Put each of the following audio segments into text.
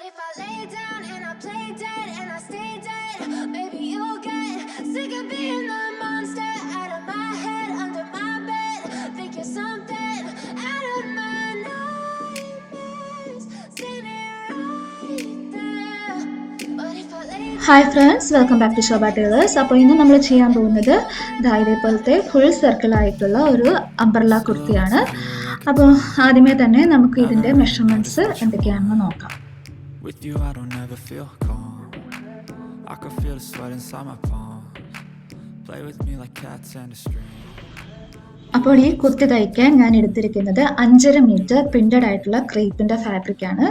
if I lay down and I play dead and I stay dead, maybe you'll get sick of being the monster out of my head, under my bed. Think you're something out of my nightmares, standing right there. But if I lay down. Hi friends, welcome back to Shobha Tailors. അപ്പോൾ ഇന്ന് നമ്മൾ ചെയ്യാൻ പോകുന്നത് ഇതേപോലത്തെ full circle ആയിട്ടുള്ള ഒരു umbrella കുർത്തിയാണ്. അപ്പോൾ ആദ്യമേ തന്നെ നമുക്ക് ഇതിന്റെ മെഷർമെന്റ്സ് എന്തൊക്കെയാണെന്ന് നോക്കാം. With you I don't ever feel calm. I can feel the sweat inside my palms. Play with me like cats and a string. അപ്പോൾ ഈ കുർത്തി തയ്ക്കാൻ ഞാൻ എടുത്തിരിക്കുന്നത് 5.5 മീറ്റർ പ്രിന്റഡ് ആയിട്ടുള്ള ക്രേപ്പിന്റെ ഫാബ്രിക് ആണ്.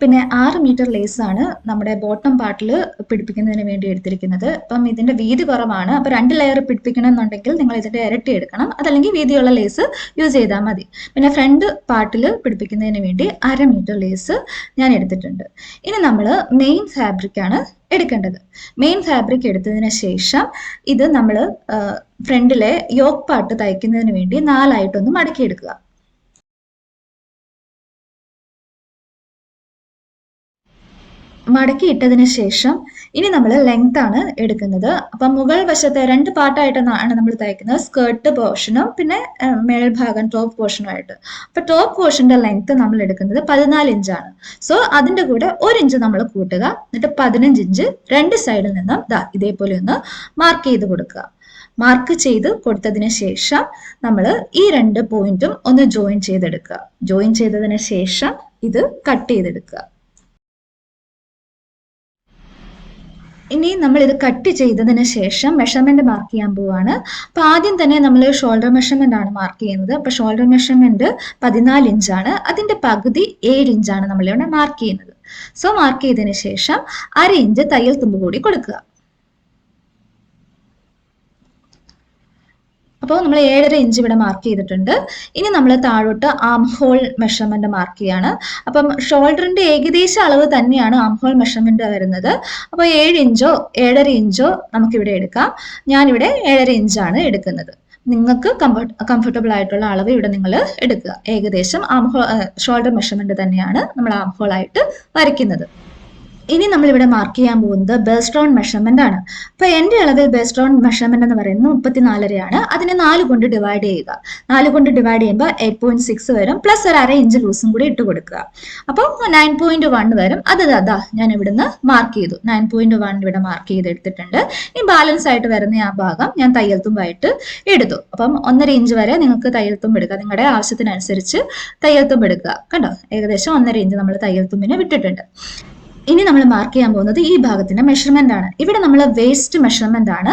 പിന്നെ 6 മീറ്റർ ലേസ് ആണ് നമ്മുടെ ബോട്ടം പാർട്ടിൽ പിടിപ്പിക്കുന്നതിന് വേണ്ടി എടുത്തിരിക്കുന്നത്. അപ്പം ഇതിന്റെ വീതി കുറവാണ്. അപ്പോൾ 2 ലെയർ പിടിപ്പിക്കണം എന്നുണ്ടെങ്കിൽ നിങ്ങൾ ഇതിന്റെ ഇരട്ടി എടുക്കണം, അതല്ലെങ്കിൽ വീതിയുള്ള ലേസ് യൂസ് ചെയ്താൽ മതി. പിന്നെ ഫ്രണ്ട് പാർട്ടിൽ പിടിപ്പിക്കുന്നതിന് വേണ്ടി 1/2 മീറ്റർ ലേസ് ഞാൻ എടുത്തിട്ടുണ്ട്. ഇനി നമ്മൾ മെയിൻ ഫാബ്രിക് ആണ് എടുക്കേണ്ടത്. മെയിൻ ഫാബ്രിക് എടുത്തതിന് ശേഷം ഇത് നമ്മൾ ഫ്രണ്ടിലെ യോക്ക് പാർട്ട് തയ്ക്കുന്നതിന് വേണ്ടി 4 ആയിട്ടൊന്ന് മടക്കിയെടുക്കുക. മടക്കിയിട്ടതിന് ശേഷം ഇനി നമ്മൾ ലെങ്ത് ആണ് എടുക്കുന്നത്. അപ്പം മുകൾ വശത്തെ 2 പാർട്ടായിട്ടാണ് നമ്മൾ തയ്ക്കുന്നത്, സ്കേർട്ട് പോർഷനും പിന്നെ മേൽഭാഗം ടോപ്പ് പോർഷനും ആയിട്ട്. അപ്പൊ ടോപ്പ് പോർഷന്റെ ലെങ്ത് നമ്മൾ എടുക്കുന്നത് 14 ഇഞ്ചാണ്. സോ അതിന്റെ കൂടെ 1 ഇഞ്ച് നമ്മൾ കൂട്ടുക, എന്നിട്ട് 15 ഇഞ്ച് 2 സൈഡിൽ നിന്നും ഇതേപോലെ ഒന്ന് മാർക്ക് ചെയ്ത് കൊടുക്കുക. മാർക്ക് ചെയ്ത് കൊടുത്തതിന് ശേഷം നമ്മൾ ഈ 2 പോയിന്റും ഒന്ന് ജോയിൻ ചെയ്തെടുക്കുക. ജോയിൻ ചെയ്തതിന് ശേഷം ഇത് കട്ട് ചെയ്തെടുക്കുക. ഇനി നമ്മൾ ഇത് കട്ട് ചെയ്തതിന് ശേഷം മെഷർമെന്റ് മാർക്ക് ചെയ്യാൻ പോവാണ്. അപ്പൊ ആദ്യം തന്നെ നമ്മൾ ഷോൾഡർ മെഷർമെന്റ് ആണ് മാർക്ക് ചെയ്യുന്നത്. അപ്പൊ ഷോൾഡർ മെഷർമെന്റ് 14 ഇഞ്ചാണ്. അതിന്റെ പകുതി 7 ഇഞ്ചാണ് നമ്മളിവിടെ മാർക്ക് ചെയ്യുന്നത്. സോ മാർക്ക് ചെയ്തതിന് ശേഷം 1/2 ഇഞ്ച് തയ്യൽ തുമ്പ് കൂടി കൊടുക്കുക. അപ്പോൾ നമ്മൾ 7.5 ഇഞ്ച് ഇവിടെ മാർക്ക് ചെയ്തിട്ടുണ്ട്. ഇനി നമ്മൾ താഴോട്ട് ആം ഹോൾ മെഷർമെന്റ് മാർക്ക് ചെയ്യാണ്. അപ്പം ഷോൾഡറിന്റെ ഏകദേശ അളവ് തന്നെയാണ് ആം ഹോൾ മെഷർമെന്റ് വരുന്നത്. അപ്പോൾ 7 ഇഞ്ചോ 7.5 ഇഞ്ചോ നമുക്കിവിടെ എടുക്കാം. ഞാനിവിടെ 7.5 ഇഞ്ചാണ് എടുക്കുന്നത്. നിങ്ങൾക്ക് കംഫർട്ടബിൾ ആയിട്ടുള്ള അളവ് ഇവിടെ നിങ്ങൾ എടുക്കുക. ഏകദേശം ആം ഹോൾ ഷോൾഡർ മെഷർമെന്റ് തന്നെയാണ് നമ്മൾ ആം ഹോൾ ആയിട്ട് വരയ്ക്കുന്നത്. ഇനി നമ്മൾ ഇവിടെ മാർക്ക് ചെയ്യാൻ പോകുന്നത് ബെസ്റ്റ് റൗണ്ട് മെഷർമെന്റ് ആണ്. അപ്പൊ എന്റെ അളവിൽ ബെസ്റ്റ് റൗണ്ട് മെഷർമെന്റ് എന്ന് പറയുന്നത് 34.5 അതിനെ 4 കൊണ്ട് ഡിവൈഡ് ചെയ്യുക. 4 കൊണ്ട് ഡിവൈഡ് ചെയ്യുമ്പോൾ 8.6 വരും, പ്ലസ് ഒരു 1/2 ഇഞ്ച് ലൂസും കൂടി ഇട്ട് കൊടുക്കുക. അപ്പോൾ 9.1 വരും. അതാ ഞാൻ ഇവിടുന്ന് മാർക്ക് ചെയ്തു. 9.1 ഇവിടെ മാർക്ക് ചെയ്ത് എടുത്തിട്ടുണ്ട്. ഈ ബാലൻസ് ആയിട്ട് വരുന്ന ആ ഭാഗം ഞാൻ തയ്യൽ തുമ്പായിട്ട് എടുത്തു. അപ്പം 1.5 ഇഞ്ച് വരെ നിങ്ങൾക്ക് തയ്യൽ തുമ്പ് എടുക്കുക. നിങ്ങളുടെ ആവശ്യത്തിനനുസരിച്ച് തയ്യൽ തുമ്പ് എടുക്കുക. കണ്ടോ, ഏകദേശം 1.5 ഇഞ്ച് നമ്മൾ തയ്യൽ തുമ്പിനെ വിട്ടിട്ടുണ്ട്. ഇനി നമ്മൾ മാർക്ക് ചെയ്യാൻ പോകുന്നത് ഈ ഭാഗത്തിന്റെ മെഷർമെന്റ് ആണ്. ഇവിടെ നമ്മൾ വേസ്റ്റ് മെഷർമെന്റ് ആണ്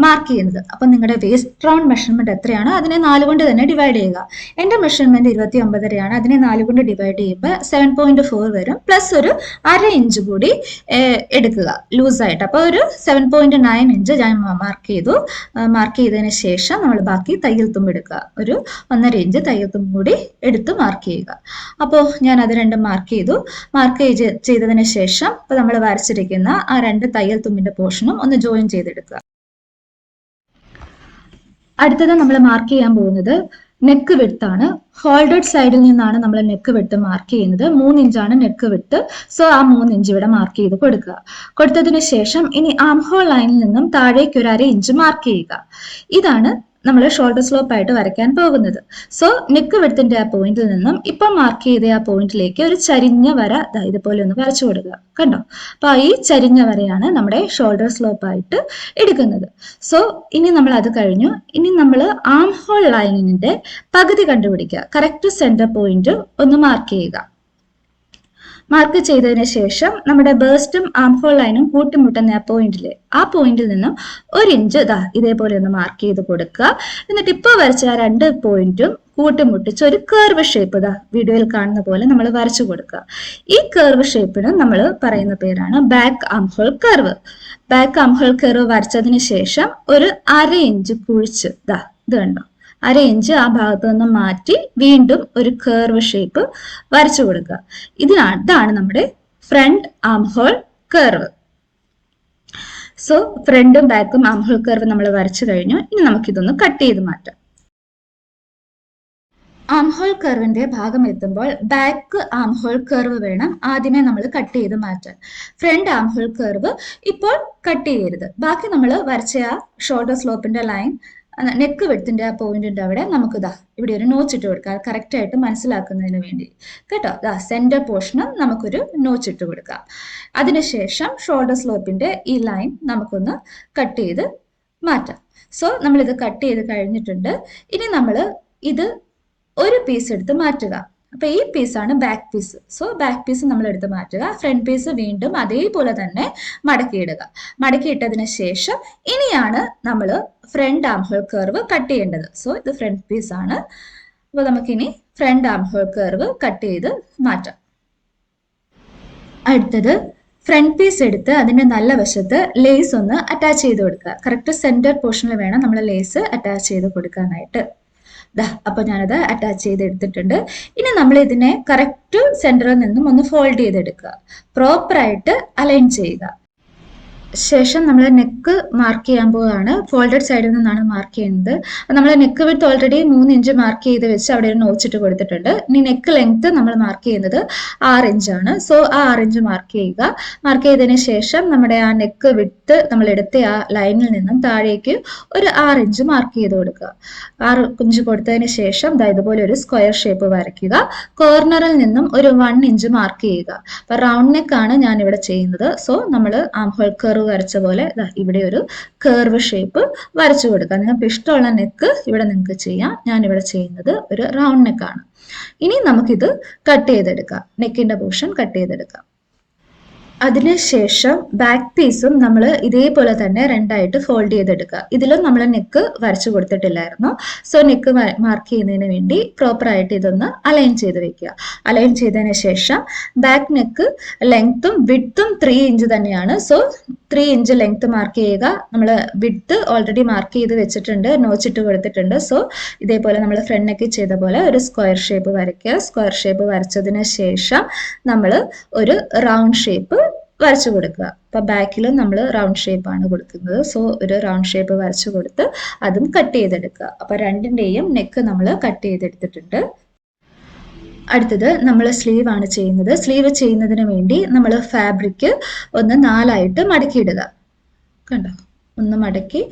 മാർക്ക് ചെയ്യുന്നത്. അപ്പൊ നിങ്ങളുടെ വേസ്റ്റ് റൗണ്ട് മെഷർമെന്റ് എത്രയാണ് അതിനെ 4 കൊണ്ട് തന്നെ ഡിവൈഡ് ചെയ്യുക. എന്റെ മെഷർമെന്റ് 29.5 അതിനെ 4 കൊണ്ട് ഡിവൈഡ് ചെയ്യുമ്പോൾ 7.4 വരും, പ്ലസ് ഒരു 1/2 ഇഞ്ച് കൂടി എടുക്കുക ലൂസായിട്ട്. അപ്പൊ ഒരു 7.9 ഇഞ്ച് ഞാൻ മാർക്ക് ചെയ്തു. മാർക്ക് ചെയ്തതിന് ശേഷം നമ്മൾ ബാക്കി തയ്യൽ തുമ്പ് എടുക്കുക. ഒരു 1.5 ഇഞ്ച് തയ്യൽ തുമ്പ് കൂടി എടുത്ത് മാർക്ക് ചെയ്യുക. അപ്പോൾ ഞാൻ അത് രണ്ടും മാർക്ക് ചെയ്തു. മാർക്ക് ചെയ്തതിന് ശേഷം ഇപ്പൊ നമ്മൾ വരച്ചിരിക്കുന്ന ആ 2 തയ്യൽ തുമ്പിന്റെ പോർഷനും ഒന്ന് ജോയിൻ ചെയ്തെടുക്കുക. അടുത്തത് നമ്മൾ മാർക്ക് ചെയ്യാൻ പോകുന്നത് നെക്ക് വിഡ്ത്ത് ആണ്. ഹോൾഡഡ് സൈഡിൽ നിന്നാണ് നമ്മൾ നെക്ക് വിഡ്ത്ത് മാർക്ക് ചെയ്യുന്നത്. 3 ഇഞ്ചാണ് നെക്ക് വിഡ്ത്ത്. സോ ആ 3 ഇഞ്ച് ഇവിടെ മാർക്ക് ചെയ്ത് കൊടുക്കുക. കൊടുത്തതിന് ശേഷം ഇനി ആം ഹോൾ ലൈനിൽ നിന്നും താഴേക്ക് ഒരു 1/2 ഇഞ്ച് മാർക്ക് ചെയ്യുക. ഇതാണ് നമ്മൾ ഷോൾഡർ സ്ലോപ്പ് ആയിട്ട് വരയ്ക്കാൻ പോകുന്നത്. സോ നെക്ക് വിഡ്ത്തിന്റെ ആ പോയിന്റിൽ നിന്നും ഇപ്പം മാർക്ക് ചെയ്ത ആ പോയിന്റിലേക്ക് ഒരു ചരിഞ്ഞ വര ഇതുപോലെ ഒന്ന് വരച്ചു കൊടുക്കുക. കണ്ടോ, അപ്പൊ ഈ ചരിഞ്ഞ വരയാണ് നമ്മുടെ ഷോൾഡർ സ്ലോപ്പ് ആയിട്ട് എടുക്കുന്നത്. സോ ഇനി നമ്മൾ അത് കഴിഞ്ഞു. ഇനി നമ്മൾ ആം ഹോൾ ലൈനിന്റെ പകുതി കണ്ടുപിടിക്കുക. കറക്റ്റ് സെന്റർ പോയിന്റ് ഒന്ന് മാർക്ക് ചെയ്യുക. മാർക്ക് ചെയ്തതിന് ശേഷം നമ്മുടെ ബേസ്റ്റും ആം ഹോൾ ലൈനും കൂട്ടിമുട്ടുന്ന ആ പോയിന്റിൽ നിന്നും 1 ഇഞ്ച് ഇതേപോലെ ഒന്ന് മാർക്ക് ചെയ്ത് കൊടുക്കുക. എന്നിട്ട് ഇപ്പോൾ വരച്ച ആ 2 പോയിന്റും കൂട്ടിമുട്ടിച്ച് ഒരു കർവ് ഷേപ്പ് വീഡിയോയിൽ കാണുന്ന പോലെ നമ്മൾ വരച്ചു കൊടുക്കുക. ഈ കർവ് ഷേപ്പിന് നമ്മൾ പറയുന്ന പേരാണ് back armhole curve. Back armhole curve വരച്ചതിന് ശേഷം ഒരു 1/2 ഇഞ്ച് കുഴിച്ച് ഇത് കണ്ടോ, 1/2 ഇഞ്ച് ആ ഭാഗത്ത് നിന്ന് മാറ്റി വീണ്ടും ഒരു കർവ് ഷേപ്പ് വരച്ചു കൊടുക്കുക. ഇതാണ് നമ്മുടെ front armhole curve. So ഫ്രണ്ടും ബാക്കും ആം ഹോൾ കർവ് നമ്മൾ വരച്ചു കഴിഞ്ഞു. ഇനി നമുക്കിതൊന്ന് കട്ട് ചെയ്ത് മാറ്റാം. ആം ഹോൾ കർവിന്റെ ഭാഗം എത്തുമ്പോൾ ബാക്ക് ആം ഹോൾ കർവ് വേണം ആദ്യമേ നമ്മൾ കട്ട് ചെയ്ത് മാറ്റാൻ. ഫ്രണ്ട് ആം ഹോൾ കർവ് ഇപ്പോൾ കട്ട് ചെയ്യരുത്. ബാക്കി നമ്മൾ വരച്ച ആ ഷോൾഡർ സ്ലോപ്പിന്റെ ലൈൻ, നെക്ക് വിഡ്ത്തിന്റെ ആ പോയിന്റിന്റെ അവിടെ നമുക്ക് ഇവിടെ ഒരു നോച്ച് ഇട്ട് കൊടുക്കാം, കറക്റ്റ് ആയിട്ട് മനസ്സിലാക്കുന്നതിന് വേണ്ടി കേട്ടോ. സെന്റർ പോർഷനും നമുക്കൊരു നോച്ച് ഇട്ട് കൊടുക്കാം. അതിനുശേഷം ഷോൾഡർ സ്ലോപ്പിന്റെ ഈ ലൈൻ നമുക്കൊന്ന് കട്ട് ചെയ്ത് മാറ്റാം. സോ നമ്മളിത് കട്ട് ചെയ്ത് കഴിഞ്ഞിട്ടുണ്ട്. ഇനി നമ്മൾ ഇത് ഒരു പീസ് എടുത്ത് മാറ്റുക. അപ്പൊ ഈ പീസാണ് back piece. So back piece നമ്മൾ എടുത്ത് മാറ്റുക. ഫ്രണ്ട് പീസ് വീണ്ടും അതേപോലെ തന്നെ മടക്കിയിടുക. മടക്കിയിട്ടതിന് ശേഷം ഇനിയാണ് നമ്മൾ front armhole curve cut ചെയ്യേണ്ടത്. സോ ഇത് ഫ്രണ്ട് പീസ് ആണ്. അപ്പോൾ നമുക്കിനി front armhole curve cut ചെയ്ത് മാറ്റാം. അടുത്തത് ഫ്രണ്ട് പീസ് എടുത്ത് അതിന്റെ നല്ല വശത്ത് ലേസ് ഒന്ന് അറ്റാച്ച് ചെയ്ത് കൊടുക്കുക. കറക്റ്റ് സെന്റർ പോർഷനിൽ വേണം നമ്മൾ ലേസ് അറ്റാച്ച് ചെയ്ത് കൊടുക്കാനായിട്ട്. അപ്പൊ ഞാനത് അറ്റാച്ച് ചെയ്ത് എടുത്തിട്ടുണ്ട്. ഇനി നമ്മൾ ഇതിനെ കറക്റ്റ് സെന്ററിൽ നിന്നും ഒന്ന് ഫോൾഡ് ചെയ്തെടുക്കുക. പ്രോപ്പറായിട്ട് അലൈൻ ചെയ്യുക. ശേഷം നമ്മൾ നെക്ക് മാർക്ക് ചെയ്യാൻ പോവുകയാണ്. ഫോൾഡഡ് സൈഡിൽ നിന്നാണ് മാർക്ക് ചെയ്യുന്നത്. നമ്മൾ neck width already 3 inch mark ചെയ്ത് വെച്ച് അവിടെ ഒരു നോച്ചിട്ട് കൊടുത്തിട്ടുണ്ട്. ഇനി നെക്ക് ലെങ്ത് നമ്മൾ മാർക്ക് ചെയ്യുന്നത് 6 ഇഞ്ചാണ്. സോ ആ 6 ഇഞ്ച് മാർക്ക് ചെയ്യുക. മാർക്ക് ചെയ്തതിന് ശേഷം നമ്മുടെ ആ നെക്ക് വിഡ്ത്ത് നമ്മൾ എടുത്ത ആ ലൈനിൽ നിന്നും താഴേക്ക് ഒരു 6 ഇഞ്ച് മാർക്ക് ചെയ്ത് കൊടുക്കുക. 6 ഇഞ്ച് കൊടുത്തതിന് ശേഷം ഇതുപോലെ ഒരു സ്ക്വയർ ഷേപ്പ് വരയ്ക്കുക. കോർണറിൽ നിന്നും ഒരു 1 ഇഞ്ച് മാർക്ക് ചെയ്യുക. അപ്പൊ റൗണ്ട് നെക്ക് ആണ് ഞാൻ ഇവിടെ ചെയ്യുന്നത്. സോ നമ്മൾ ആം ഹോൾ കർവ് വരച്ച പോലെ ഇവിടെ ഒരു കർവ് ഷേപ്പ് വരച്ചു കൊടുക്കുക. നിങ്ങൾക്ക് ഇഷ്ടമുള്ള നെക്ക് ഇവിടെ നിങ്ങൾക്ക് ചെയ്യാം. ഞാൻ ഇവിടെ ചെയ്യുന്നത് ഒരു റൗണ്ട് നെക്കാണ്. ഇനി നമുക്കിത് കട്ട് ചെയ്തെടുക്കാം. നെക്കിന്റെ പോർഷൻ കട്ട് ചെയ്തെടുക്കാം. അതിനുശേഷം ബാക്ക് പീസും നമ്മൾ ഇതേപോലെ തന്നെ രണ്ടായിട്ട് ഫോൾഡ് ചെയ്തെടുക്കുക. ഇതിലും നമ്മൾ നെക്ക് വരച്ചു കൊടുത്തിട്ടില്ലായിരുന്നു. സോ നെക്ക് മാർക്ക് ചെയ്യുന്നതിന് വേണ്ടി പ്രോപ്പറായിട്ട് ഇതൊന്ന് അലൈൻ ചെയ്ത് വെക്കുക. അലൈൻ ചെയ്തതിന് ശേഷം ബാക്ക് നെക്ക് ലെങ്ത്തും വിഡ്ത്തും 3 ഇഞ്ച് തന്നെയാണ്. സോ 3 ഇഞ്ച് ലെങ്ത് മാർക്ക് ചെയ്യുക. നമ്മൾ വിഡ്ത്ത് ഓൾറെഡി മാർക്ക് ചെയ്ത് വെച്ചിട്ടുണ്ട്, നോച്ചിട്ട് കൊടുത്തിട്ടുണ്ട്. സോ ഇതേപോലെ നമ്മൾ ഫ്രണ്ട് നെക്ക് ചെയ്ത പോലെ ഒരു സ്ക്വയർ ഷേപ്പ് വരയ്ക്കുക. സ്ക്വയർ ഷേപ്പ് വരച്ചതിന് ശേഷം നമ്മൾ ഒരു റൗണ്ട് ഷേപ്പ് വരച്ചു കൊടുക്കുക. അപ്പൊ ബാക്കിലും നമ്മൾ റൗണ്ട് ഷേപ്പ് ആണ് കൊടുക്കുന്നത്. സോ ഒരു റൗണ്ട് ഷേപ്പ് വരച്ചു കൊടുത്ത് അതും കട്ട് ചെയ്തെടുക്കുക. അപ്പൊ രണ്ടിന്റെയും നെക്ക് നമ്മൾ കട്ട് ചെയ്തെടുത്തിട്ടുണ്ട്. അടുത്തത് നമ്മൾ സ്ലീവ് ആണ് ചെയ്യുന്നത്. സ്ലീവ് ചെയ്യുന്നതിന് വേണ്ടി നമ്മൾ ഫാബ്രിക് ഒന്ന് 4ആയിട്ട് മടക്കിയിടുക. കണ്ടോ, ഒന്ന് മടക്കി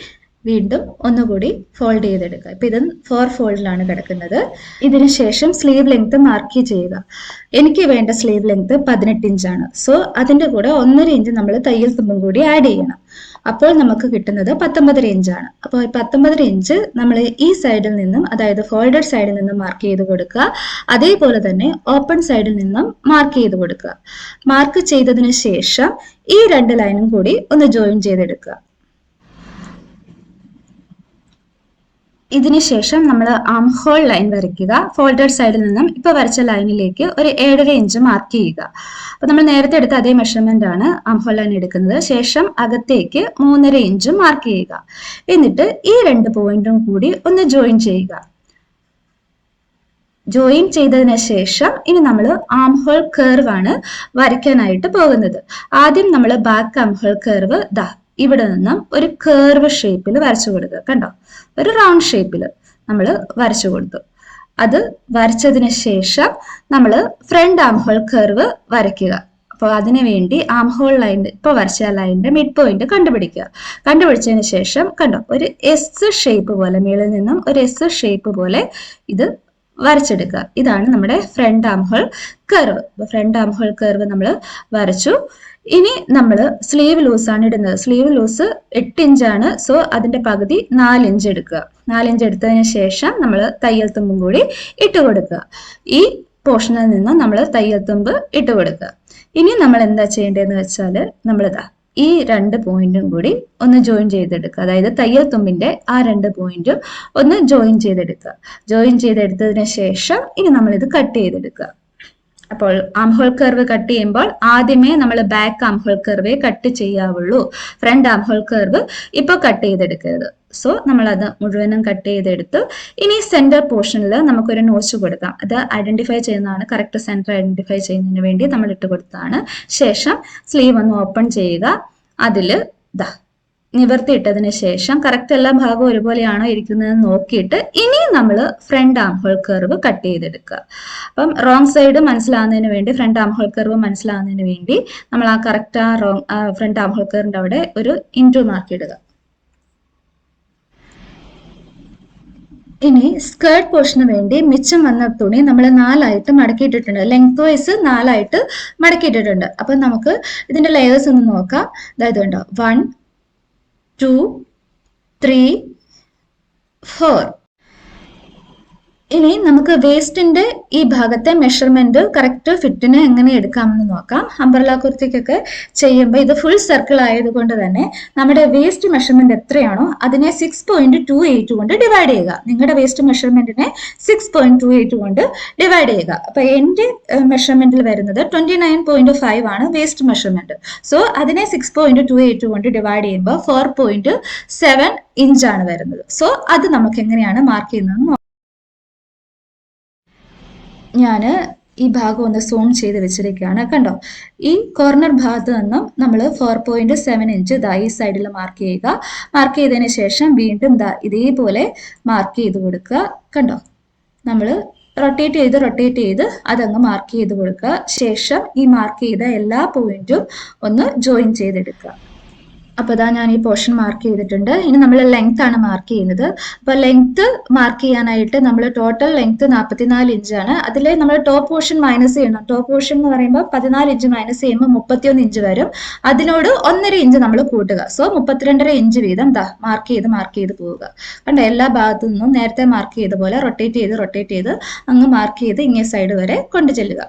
വീണ്ടും ഒന്നുകൂടി ഫോൾഡ് ചെയ്തെടുക്കുക. ഇപ്പൊ ഇത് 4 ഫോൾഡിലാണ് കിടക്കുന്നത്. ഇതിനുശേഷം സ്ലീവ് ലെങ്ത് മാർക്ക് ചെയ്യുക. എനിക്ക് വേണ്ട സ്ലീവ് ലെങ്ത് 18 ഇഞ്ചാണ്. സോ അതിന്റെ കൂടെ 1.5 ഇഞ്ച് നമ്മൾ തയ്യൽ തുമ്പും കൂടി ആഡ് ചെയ്യണം. അപ്പോൾ നമുക്ക് കിട്ടുന്നത് 19 ഇഞ്ചാണ്. അപ്പോൾ 19 ഇഞ്ച് നമ്മൾ ഈ സൈഡിൽ നിന്നും, അതായത് ഫോൾഡഡ് സൈഡിൽ നിന്നും മാർക്ക് ചെയ്ത് കൊടുക്കുക. അതേപോലെ തന്നെ ഓപ്പൺ സൈഡിൽ നിന്നും മാർക്ക് ചെയ്ത് കൊടുക്കുക. മാർക്ക് ചെയ്തതിന് ശേഷം ഈ 2 ലൈനും കൂടി ഒന്ന് ജോയിൻ ചെയ്തെടുക്കുക. ഇതിനുശേഷം നമ്മൾ ആം ഹോൾ ലൈൻ വരയ്ക്കുക. ഫോൾഡഡ് സൈഡിൽ നിന്നും ഇപ്പൊ വരച്ച ലൈനിലേക്ക് ഒരു 7.5 ഇഞ്ച് മാർക്ക് ചെയ്യുക. അപ്പൊ നമ്മൾ നേരത്തെ എടുത്ത അതേ മെഷർമെന്റ് ആണ് ആം ഹോൾ ലൈൻ എടുക്കുന്നത്. ശേഷം അകത്തേക്ക് 3.5 ഇഞ്ച് മാർക്ക് ചെയ്യുക. എന്നിട്ട് ഈ 2 പോയിന്റും കൂടി ഒന്ന് ജോയിൻ ചെയ്യുക. ജോയിൻ ചെയ്തതിന് ശേഷം ഇനി നമ്മൾ ആം ഹോൾ കർവ് ആണ് വരയ്ക്കാനായിട്ട് പോകുന്നത്. ആദ്യം നമ്മൾ ബാക്ക് ആം ഹോൾ കർവ് ഇവിടെ നിന്നും ഒരു കർവ് ഷേപ്പിൽ വരച്ചു കൊടുക്കുക. കണ്ടോ, ഒരു റൗണ്ട് ഷേപ്പിൽ നമ്മൾ വരച്ചു കൊടുത്തു. അത് വരച്ചതിന് ശേഷം നമ്മൾ ഫ്രണ്ട് ആം ഹോൾ കർവ് വരയ്ക്കുക. അപ്പോൾ അതിനു വേണ്ടി ആം ഹോൾ ലൈൻ, ഇപ്പൊ വരച്ച ലൈനിന്റെ മിഡ് പോയിന്റ് കണ്ടുപിടിക്കുക. കണ്ടുപിടിച്ചതിന് ശേഷം കണ്ടോ, ഒരു എസ് ഷേപ്പ് പോലെ, മേളിൽ നിന്നും ഒരു എസ് ഷേപ്പ് പോലെ ഇത് വരച്ചെടുക്കുക. ഇതാണ് നമ്മുടെ front armhole curve. Front armhole curve നമ്മൾ വരച്ചു. ഇനി നമ്മൾ സ്ലീവ് ലൂസ് ആണ് ഇടുന്നത്. സ്ലീവ് ലൂസ് 8 ഇഞ്ചാണ്. സോ അതിന്റെ പകുതി 4 ഇഞ്ച് എടുക്കുക. 4 ഇഞ്ച് എടുത്തതിന് ശേഷം നമ്മൾ തയ്യൽ തുമ്പും കൂടി ഇട്ട് കൊടുക്കുക. ഈ പോർഷനിൽ നിന്ന് നമ്മൾ തയ്യൽ തുമ്പ് ഇട്ട് കൊടുക്കുക. ഇനി നമ്മൾ എന്താ ചെയ്യേണ്ടതെന്ന് വെച്ചാൽ ഈ 2 പോയിന്റും കൂടി ഒന്ന് ജോയിൻ ചെയ്തെടുക്കുക. അതായത് തയ്യൽ തുമ്പിന്റെ ആ 2 പോയിന്റും ഒന്ന് ജോയിൻ ചെയ്തെടുക്കുക. ജോയിൻ ചെയ്തെടുത്തതിന് ശേഷം ഇനി നമ്മൾ ഇത് കട്ട് ചെയ്തെടുക്കുക. അപ്പോൾ ആം ഹോൾ കർവ് കട്ട് ചെയ്യുമ്പോൾ ആദ്യമേ നമ്മൾ ബാക്ക് ആം ഹോൾ കർവേ കട്ട് ചെയ്യാവുള്ളൂ. ഫ്രണ്ട് ആം ഹോൾ കർവ് ഇപ്പൊ കട്ട് ചെയ്തെടുക്കരുത്. സോ നമ്മൾ അത് മുഴുവനും കട്ട് ചെയ്തെടുത്തു. ഇനി സെന്റർ പോർഷനിൽ നമുക്കൊരു നോച്ച് കൊടുക്കാം. അത് ഐഡന്റിഫൈ ചെയ്യുന്നതാണ്, കറക്റ്റ് സെന്റർ ഐഡന്റിഫൈ ചെയ്യുന്നതിന് വേണ്ടി നമ്മൾ ഇട്ട് കൊടുത്തതാണ്. ശേഷം സ്ലീവ് ഒന്ന് ഓപ്പൺ ചെയ്യുക. അതില് നിവർത്തിയിട്ടതിന് ശേഷം കറക്റ്റ് എല്ലാ ഭാഗവും ഒരുപോലെയാണോ ഇരിക്കുന്നത് നോക്കിയിട്ട് ഇനി നമ്മൾ front armhole curve cut ചെയ്തെടുക്കുക. അപ്പം റോങ് സൈഡ് മനസ്സിലാവുന്നതിന് വേണ്ടി, ഫ്രണ്ട് ആം ഹോൾ കർവ് മനസ്സിലാവുന്നതിന് വേണ്ടി നമ്മൾ ആ കറക്റ്റ് ഫ്രണ്ട് ആം ഹോൾ കർവിന്റെ അവിടെ ഒരു ഇൻറ്റു മാർക്ക് ഇടുക. ഇനി സ്കേർട്ട് പോർഷന് വേണ്ടി മിച്ചം വന്ന തുണി നമ്മൾ 4ആയിട്ട് മടക്കിയിട്ടിട്ടുണ്ട്. Length vice 4ആയിട്ട് മടക്കിയിട്ടിട്ടുണ്ട്. അപ്പൊ നമുക്ക് ഇതിന്റെ ലെയേഴ്സ് ഒന്ന് നോക്കാം. അതായത് കണ്ടോ, 1 2 3 4. ഇനി നമുക്ക് വേസ്റ്റിന്റെ ഈ ഭാഗത്തെ മെഷർമെന്റ് കറക്റ്റ് ഫിറ്റിന് എങ്ങനെ എടുക്കാമെന്ന് നോക്കാം. അംബ്രല്ല കുർത്തിക്കൊക്കെ ചെയ്യുമ്പോൾ ഇത് ഫുൾ സർക്കിൾ ആയതുകൊണ്ട് തന്നെ നമ്മുടെ വേസ്റ്റ് മെഷർമെന്റ് എത്രയാണോ അതിനെ 6.28 കൊണ്ട് ഡിവൈഡ് ചെയ്യുക. നിങ്ങളുടെ വേസ്റ്റ് മെഷർമെന്റിനെ 6.28 കൊണ്ട് ഡിവൈഡ് ചെയ്യുക. അപ്പൊ എന്റെ മെഷർമെന്റിൽ വരുന്നത് 29.5 ആണ് വേസ്റ്റ് മെഷർമെന്റ്. സോ അതിനെ 6.28 കൊണ്ട് ഡിവൈഡ് ചെയ്യുമ്പോൾ 4.7 ഇഞ്ചാണ് വരുന്നത്. സോ അത് നമുക്ക് എങ്ങനെയാണ് മാർക്ക് ചെയ്യുന്നത്? ഞാൻ ഈ ഭാഗം ഒന്ന് സൂം ചെയ്ത് വെച്ചിരിക്കുകയാണ്. കണ്ടോ, ഈ കോർണർ ഭാഗത്ത് നിന്നും നമ്മൾ 4.7 ഇഞ്ച് ഈ സൈഡിൽ മാർക്ക് ചെയ്യുക. മാർക്ക് ചെയ്തതിന് ശേഷം വീണ്ടും ഇതേപോലെ മാർക്ക് ചെയ്ത് കൊടുക്കുക. കണ്ടോ, നമ്മൾ റൊട്ടേറ്റ് ചെയ്ത് അതങ്ങ് മാർക്ക് ചെയ്ത് കൊടുക്കുക. ശേഷം ഈ മാർക്ക് ചെയ്ത എല്ലാ പോയിന്റും ഒന്ന് ജോയിൻ ചെയ്തെടുക്കുക. അപ്പൊ ഇതാ ഞാൻ ഈ പോർഷൻ മാർക്ക് ചെയ്തിട്ടുണ്ട്. ഇനി നമ്മൾ ലെങ്ത് ആണ് മാർക്ക് ചെയ്യുന്നത്. അപ്പൊ ലെങ്ത് മാർക്ക് ചെയ്യാനായിട്ട് നമ്മൾ ടോട്ടൽ ലെങ്ത് 44 ഇഞ്ചാണ്. അതിൽ നമ്മൾ ടോപ്പ് പോർഷൻ മൈനസ് ചെയ്യണം. ടോപ്പ് പോർഷൻ എന്ന് പറയുമ്പോൾ 14 ഇഞ്ച് മൈനസ് ചെയ്യുമ്പോൾ 31 ഇഞ്ച് വരും. അതിനോട് 1.5 ഇഞ്ച് നമ്മൾ കൂട്ടുക. സോ 32.5 ഇഞ്ച് വീതം മാർക്ക് ചെയ്ത് പോവുക. കണ്ടോ, എല്ലാ ഭാഗത്തു നിന്നും നേരത്തെ മാർക്ക് ചെയ്ത പോലെ റൊട്ടേറ്റ് ചെയ്ത് അങ്ങ് മാർക്ക് ചെയ്ത് ഇങ്ങേ സൈഡ് വരെ കൊണ്ടു ചെല്ലുക.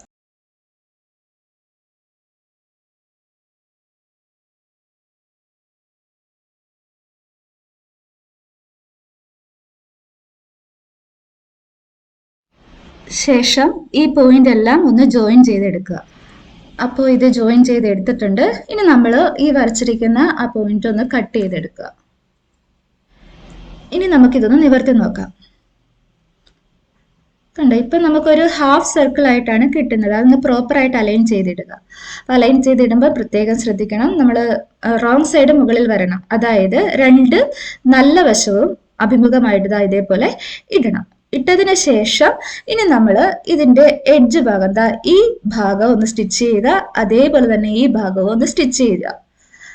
ശേഷം ഈ പോയിന്റ് എല്ലാം ഒന്ന് ജോയിൻ ചെയ്തെടുക്കുക. അപ്പോൾ ഇത് ജോയിൻ ചെയ്തെടുത്തിട്ടുണ്ട്. ഇനി നമ്മൾ ഈ വരച്ചിരിക്കുന്ന ആ പോയിന്റ് ഒന്ന് കട്ട് ചെയ്തെടുക്കുക. ഇനി നമുക്കിതൊന്ന് നിവർത്തി നോക്കാം. കണ്ടോ, ഇപ്പൊ നമുക്കൊരു ഹാഫ് സർക്കിൾ ആയിട്ടാണ് കിട്ടുന്നത്. അതൊന്ന് പ്രോപ്പർ ആയിട്ട് അലൈൻ ചെയ്തിടുക. അലൈൻ ചെയ്തിടുമ്പോൾ പ്രത്യേകം ശ്രദ്ധിക്കണം, നമ്മൾ റോങ് സൈഡ് മുകളിൽ വരണം. അതായത് 2 നല്ല വശവും അഭിമുഖമായിട്ട് ഇതേപോലെ ഇടണം. ഇട്ടതിന് ശേഷം ഇനി നമ്മൾ ഇതിന്റെ എഡ്ജ് ഭാഗം ഈ ഭാഗം ഒന്ന് സ്റ്റിച്ച് ചെയ്യുക. അതേപോലെ തന്നെ ഈ ഭാഗവും ഒന്ന് സ്റ്റിച്ച് ചെയ്യുക.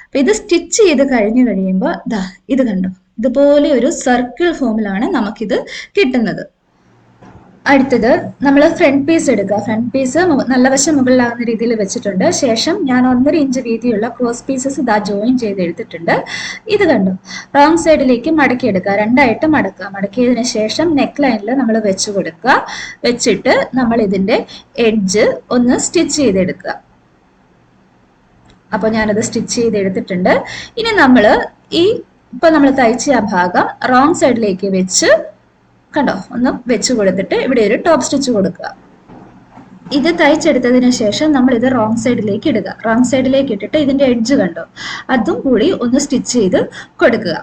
അപ്പൊ ഇത് സ്റ്റിച്ച് ചെയ്ത് കഴിയുമ്പോൾ ഇത് കണ്ടോ, ഇതുപോലെ ഒരു സർക്കിൾ ഫോമിലാണ് നമുക്കിത് കിട്ടുന്നത്. അടുത്തത് നമ്മൾ ഫ്രണ്ട് പീസ് എടുക്കുക. ഫ്രണ്ട് പീസ് നല്ല വശം മുകളിലാകുന്ന രീതിയിൽ വെച്ചിട്ടുണ്ട്. ശേഷം ഞാൻ 1.5 ഇഞ്ച് വീതിയുള്ള ക്രോസ് പീസസ് ജോയിൻ ചെയ്ത് എടുത്തിട്ടുണ്ട്. ഇത് കണ്ടു, റോങ് സൈഡിലേക്ക് മടക്കിയെടുക്കുക. 2ആയിട്ട് മടക്കുക. മടക്കിയതിന് ശേഷം നെക്ക് ലൈനിൽ നമ്മൾ വെച്ച് കൊടുക്കുക. വെച്ചിട്ട് നമ്മൾ ഇതിന്റെ എഡ്ജ് ഒന്ന് സ്റ്റിച്ച് ചെയ്തെടുക്കുക. അപ്പൊ ഞാനത് സ്റ്റിച്ച് ചെയ്ത് എടുത്തിട്ടുണ്ട്. ഇനി നമ്മൾ ഇപ്പൊ നമ്മൾ തയ്ച്ച ആ ഭാഗം റോങ് സൈഡിലേക്ക് വെച്ച് കണ്ടോ ഒന്ന് വെച്ച് കൊടുത്തിട്ട് ഇവിടെ ഒരു ടോപ്പ് സ്റ്റിച്ച് കൊടുക്കുക. ഇത് തയ്ച്ചെടുത്തതിന് ശേഷം നമ്മൾ ഇത് റോങ് സൈഡിലേക്ക് ഇടുക. റോങ് സൈഡിലേക്ക് ഇട്ടിട്ട് ഇതിന്റെ എഡ്ജ് കണ്ടോ, അതും കൂടി ഒന്ന് സ്റ്റിച്ച് ചെയ്ത് കൊടുക്കുക.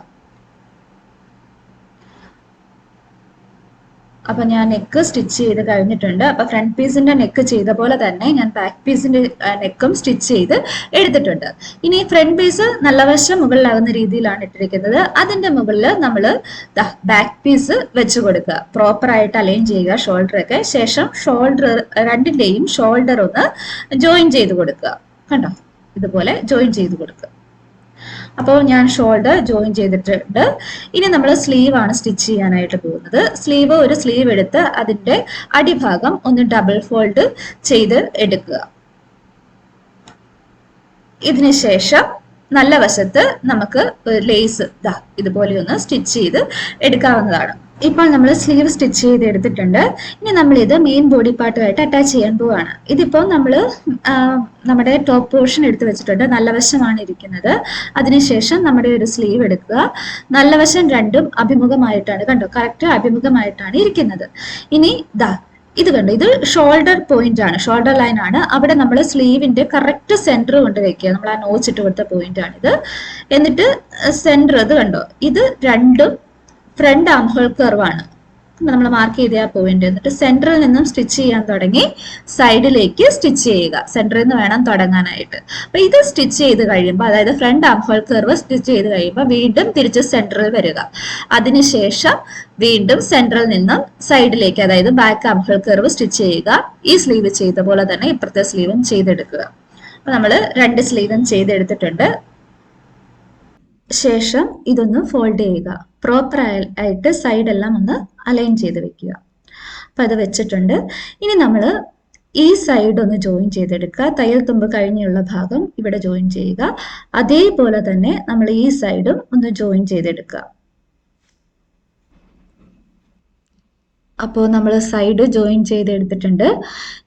അപ്പൊ ഞാൻ നെക്ക് സ്റ്റിച്ച് ചെയ്ത് കഴിഞ്ഞിട്ടുണ്ട്. അപ്പൊ ഫ്രണ്ട് പീസിന്റെ നെക്ക് ചെയ്ത പോലെ തന്നെ ഞാൻ ബാക്ക് പീസിന്റെ നെക്കും സ്റ്റിച്ച് ചെയ്ത് എടുത്തിട്ടുണ്ട്. ഇനി ഫ്രണ്ട് പീസ് നല്ല വശം മുകളിലാകുന്ന രീതിയിലാണ് ഇട്ടിരിക്കുന്നത്. അതിന്റെ മുകളിൽ നമ്മൾ ബാക്ക് പീസ് വെച്ച് കൊടുക്കുക. പ്രോപ്പർ ആയിട്ട് അലൈൻ ചെയ്യുക ഷോൾഡർ ഒക്കെ. ശേഷം ഷോൾഡർ രണ്ടിന്റെയും ഷോൾഡർ ഒന്ന് ജോയിൻ ചെയ്ത് കൊടുക്കുക. കണ്ടോ, ഇതുപോലെ ജോയിൻ ചെയ്ത് കൊടുക്കുക. അപ്പോൾ ഞാൻ ഷോൾഡർ ജോയിൻ ചെയ്തിട്ടുണ്ട്. ഇനി നമ്മൾ സ്ലീവ് ആണ് സ്റ്റിച്ച് ചെയ്യാനായിട്ട് പോകുന്നത്. ഒരു സ്ലീവ് എടുത്ത് അതിന്റെ അടിഭാഗം ഒന്ന് ഡബിൾ ഫോൾഡ് ചെയ്ത് എടുക്കുക. ഇതിന് ശേഷം നല്ല വശത്ത് നമുക്ക് ലേസ് ഇതുപോലെ ഒന്ന് സ്റ്റിച്ച് ചെയ്ത് എടുക്കാവുന്നതാണ്. ഇപ്പോൾ നമ്മൾ സ്ലീവ് സ്റ്റിച്ച് ചെയ്ത് എടുത്തിട്ടുണ്ട്. ഇനി നമ്മൾ ഇത് മെയിൻ ബോഡി പാർട്ടുമായിട്ട് അറ്റാച്ച് ചെയ്യാൻ പോവാണ്. ഇതിപ്പോൾ നമ്മൾ നമ്മുടെ ടോപ്പ് പോർഷൻ എടുത്ത് വെച്ചിട്ടുണ്ട്. നല്ല വശമാണ് ഇരിക്കുന്നത്. അതിനുശേഷം നമ്മുടെ ഒരു സ്ലീവ് എടുക്കുക. നല്ല വശം രണ്ടും അഭിമുഖമായിട്ടാണ്, കണ്ടോ, കറക്റ്റ് അഭിമുഖമായിട്ടാണ് ഇരിക്കുന്നത്. ഇനി ഇത് കണ്ടോ, ഇത് ഷോൾഡർ പോയിന്റ് ആണ്, ഷോൾഡർ ലൈൻ ആണ്. അവിടെ നമ്മൾ സ്ലീവിന്റെ കറക്റ്റ് സെന്റർ കൊണ്ട് വെക്കുക. നമ്മൾ ആ നോച്ച് ഇട്ട് കൊടുത്ത പോയിന്റ് ആണിത്. എന്നിട്ട് സെന്റർ ഇത് കണ്ടോ, ഇത് രണ്ടും ഫ്രണ്ട് ആം ഹോൾ കർവ് ആണ്. നമ്മൾ മാർക്ക് ചെയ്ത ആ പോയിന്റ് എന്നിട്ട് സെന്ററിൽ നിന്നും സ്റ്റിച്ച് ചെയ്യാൻ തുടങ്ങി സൈഡിലേക്ക് സ്റ്റിച്ച് ചെയ്യുക. സെന്ററിൽ നിന്ന് വേണം തുടങ്ങാനായിട്ട്. അപ്പൊ ഇത് സ്റ്റിച്ച് ചെയ്ത് കഴിയുമ്പോൾ, അതായത് front armhole curve stitch ചെയ്ത് കഴിയുമ്പോൾ വീണ്ടും തിരിച്ച് സെന്ററിൽ വരിക. അതിനുശേഷം വീണ്ടും സെന്ററിൽ നിന്നും സൈഡിലേക്ക്, അതായത് back armhole curve stitch ചെയ്യുക. ഈ സ്ലീവ് ചെയ്ത പോലെ തന്നെ ഇപ്പുറത്തെ സ്ലീവും ചെയ്തെടുക്കുക. അപ്പൊ നമ്മൾ രണ്ട് സ്ലീവും ചെയ്തെടുത്തിട്ടുണ്ട്. ശേഷം ഇതൊന്ന് ഫോൾഡ് ചെയ്യുക. പ്രോപ്പർ ആയിട്ട് സൈഡ് എല്ലാം ഒന്ന് അലൈൻ ചെയ്ത് വെക്കുക. അപ്പൊ അത് വെച്ചിട്ടുണ്ട്. ഇനി നമ്മൾ ഈ സൈഡ് ഒന്ന് ജോയിൻ ചെയ്തെടുക്കുക. തയ്യൽ തുമ്പ് കഴിഞ്ഞുള്ള ഭാഗം ഇവിടെ ജോയിൻ ചെയ്യുക. അതേപോലെ തന്നെ നമ്മൾ ഈ സൈഡും ഒന്ന് ജോയിൻ ചെയ്തെടുക്കുക. അപ്പോൾ നമ്മൾ സൈഡ് ജോയിൻ ചെയ്തെടുത്തിട്ടുണ്ട്.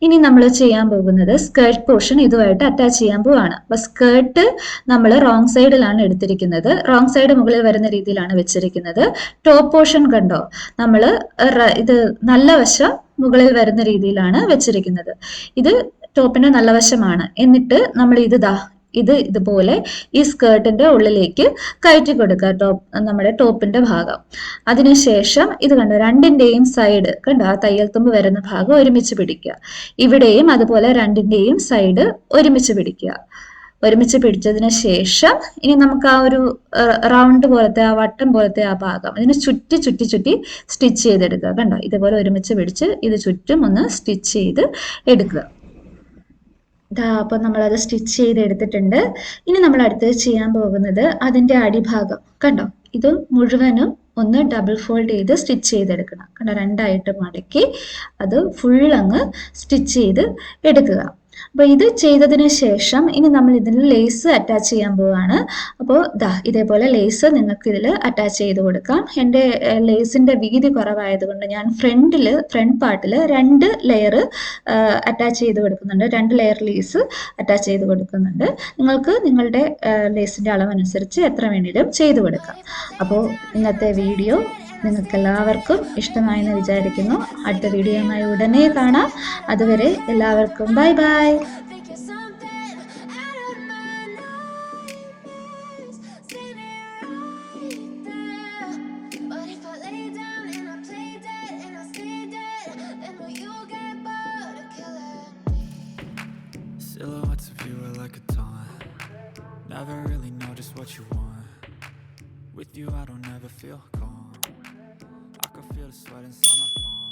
ഇനി നമ്മൾ ചെയ്യാൻ പോകുന്നത് സ്കേർട്ട് പോർഷൻ ഇതുമായിട്ട് അറ്റാച്ച് ചെയ്യാൻ പോവാണ്. അപ്പൊ സ്കേർട്ട് നമ്മൾ റോങ് സൈഡിലാണ് എടുത്തിരിക്കുന്നത്. റോങ് സൈഡ് മുകളിൽ വരുന്ന രീതിയിലാണ് വെച്ചിരിക്കുന്നത്. ടോപ്പ് പോർഷൻ കണ്ടോ, നമ്മൾ ഇത് നല്ല വശം മുകളിൽ വരുന്ന രീതിയിലാണ് വെച്ചിരിക്കുന്നത്. ഇത് ടോപ്പിന്റെ നല്ല വശമാണ്. എന്നിട്ട് നമ്മൾ ഇത് ഇതുപോലെ ഈ സ്കേർട്ടിന്റെ ഉള്ളിലേക്ക് കയറ്റി കൊടുക്കുക, നമ്മുടെ ടോപ്പിന്റെ ഭാഗം. അതിനുശേഷം ഇത് കണ്ടോ, രണ്ടിന്റെയും സൈഡ് കണ്ടോ, ആ തയ്യൽ തുമ്പ് വരുന്ന ഭാഗം ഒരുമിച്ച് പിടിക്കുക. ഇവിടെയും അതുപോലെ രണ്ടിന്റെയും സൈഡ് ഒരുമിച്ച് പിടിക്കുക. ഒരുമിച്ച് പിടിച്ചതിന് ശേഷം ഇനി നമുക്ക് ആ ഒരു റൗണ്ട് പോലത്തെ, ആ വട്ടം പോലത്തെ ആ ഭാഗം ഇതിന് ചുറ്റി ചുറ്റി ചുറ്റി സ്റ്റിച്ച് ചെയ്തെടുക്കുക. കണ്ടോ, ഇതുപോലെ ഒരുമിച്ച് പിടിച്ച് ഇത് ചുറ്റും ഒന്ന് സ്റ്റിച്ച് ചെയ്ത് എടുക്കുക. അപ്പൊ നമ്മളത് സ്റ്റിച്ച് ചെയ്ത് എടുത്തിട്ടുണ്ട്. ഇനി നമ്മൾ അടുത്തത് ചെയ്യാൻ പോകുന്നത് അതിന്റെ അടിഭാഗം കണ്ടോ, ഇത് മുഴുവനും ഒന്ന് ഡബിൾ ഫോൾഡ് ചെയ്ത് സ്റ്റിച്ച് ചെയ്തെടുക്കണം. കണ്ടോ, രണ്ടായിട്ട് മടക്കി അത് ഫുൾ അങ്ങ് സ്റ്റിച്ച് ചെയ്ത് എടുക്കുക. അപ്പോൾ ഇത് ചെയ്തതിന് ശേഷം ഇനി നമ്മൾ ഇതിൽ ലേസ് അറ്റാച്ച് ചെയ്യാൻ പോവുകയാണ്. അപ്പോൾ ഇതേപോലെ ലേസ് നിങ്ങൾക്ക് ഇതിൽ അറ്റാച്ച് ചെയ്ത് കൊടുക്കാം. എൻ്റെ ലേസിൻ്റെ വീതി കുറവായതുകൊണ്ട് ഞാൻ ഫ്രണ്ട് പാർട്ടിൽ 2 ലെയർ അറ്റാച്ച് ചെയ്ത് കൊടുക്കുന്നുണ്ട്. 2 ലെയർ ലേസ് അറ്റാച്ച് ചെയ്ത് കൊടുക്കുന്നുണ്ട്. നിങ്ങൾക്ക് നിങ്ങളുടെ ലേസിൻ്റെ അളവനുസരിച്ച് എത്ര വേണേലും ചെയ്ത് കൊടുക്കാം. അപ്പോൾ ഇന്നത്തെ വീഡിയോ നിങ്ങൾക്ക് എല്ലാവർക്കും ഇഷ്ടമായെന്ന് വിചാരിക്കുന്നു. അടുത്ത വീഡിയോയുമായി ഉടനെ കാണാം. അതുവരെ എല്ലാവർക്കും bye bye. Silhouettes of you are like a taunt. Never really know just what you want. With you I don't ever feel calm. I can feel the sweat inside my palms.